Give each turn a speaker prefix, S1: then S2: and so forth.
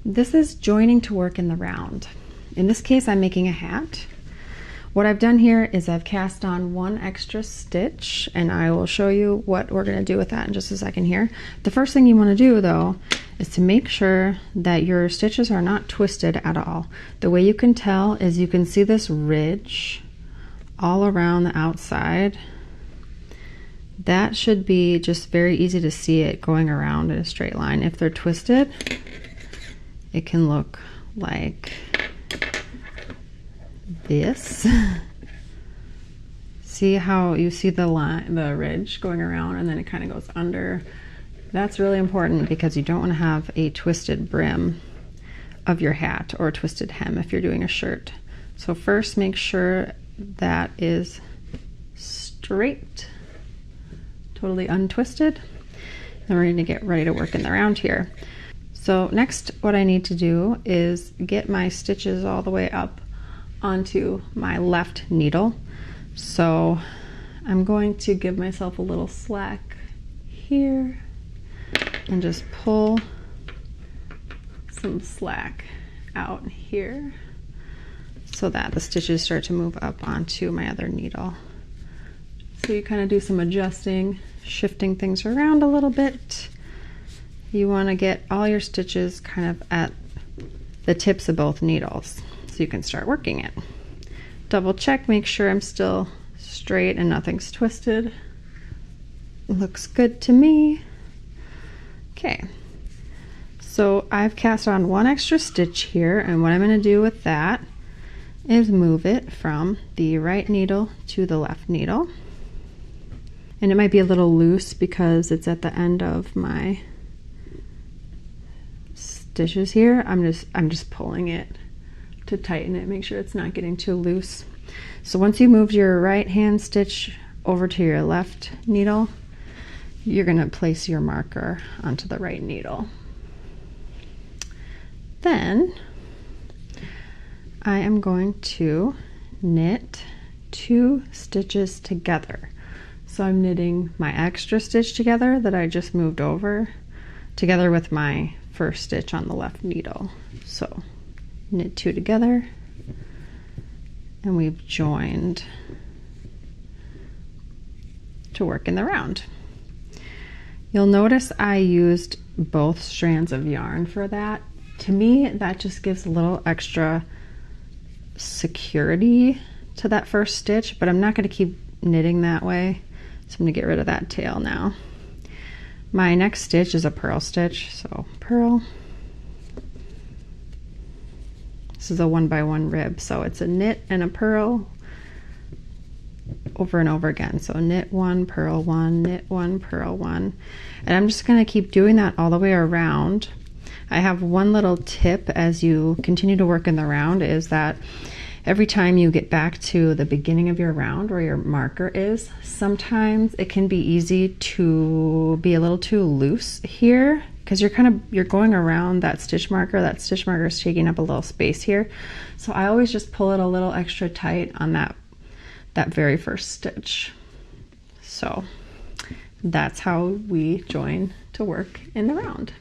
S1: This is joining to work in the round. In this case, I'm making a hat. What I've done here is I've cast on one extra stitch, and I will show you what we're going to do with that in just a second here. The first thing you want to do though is to make sure that your stitches are not twisted at all. The way you can tell is you can see this ridge all around the outside. That should be just very easy to see it going around in a straight line. If they're twisted, it can look like this. See how you see the line, the ridge going around, and then it kind of goes under. That's really important because you don't want to have a twisted brim of your hat or a twisted hem if you're doing a shirt. So first make sure that is straight, totally untwisted. Then we're going to get ready to work in the round here. So next, what I need to do is get my stitches all the way up onto my left needle. So I'm going to give myself a little slack here and just pull some slack out here so that the stitches start to move up onto my other needle. So you kind of do some adjusting, shifting things around a little bit. You want to get all your stitches kind of at the tips of both needles so you can start working it. Double check, make sure I'm still straight and nothing's twisted. Looks good to me. Okay, so I've cast on one extra stitch here, and what I'm going to do with that is move it from the right needle to the left needle. And it might be a little loose because it's at the end of my stitches here. I'm just pulling it to tighten it, make sure it's not getting too loose. So once you moved your right hand stitch over to your left needle, you're going to place your marker onto the right needle. Then I am going to knit 2 stitches together. So I'm knitting my extra stitch together that I just moved over together with my first stitch on the left needle. So knit 2 together, and we've joined to work in the round. You'll notice I used both strands of yarn for that. To me, that just gives a little extra security to that first stitch, but I'm not going to keep knitting that way, so I'm going to get rid of that tail now. My next stitch is a purl stitch, so purl. This is a 1x1 rib, so it's a knit and a purl over and over again. So knit 1, purl 1, knit 1, purl 1. And I'm just going to keep doing that all the way around. I have one little tip as you continue to work in the round, is that every time you get back to the beginning of your round where your marker is, sometimes it can be easy to be a little too loose here because you're going around that stitch marker. That stitch marker is taking up a little space here. So I always just pull it a little extra tight on that very first stitch. So that's how we join to work in the round.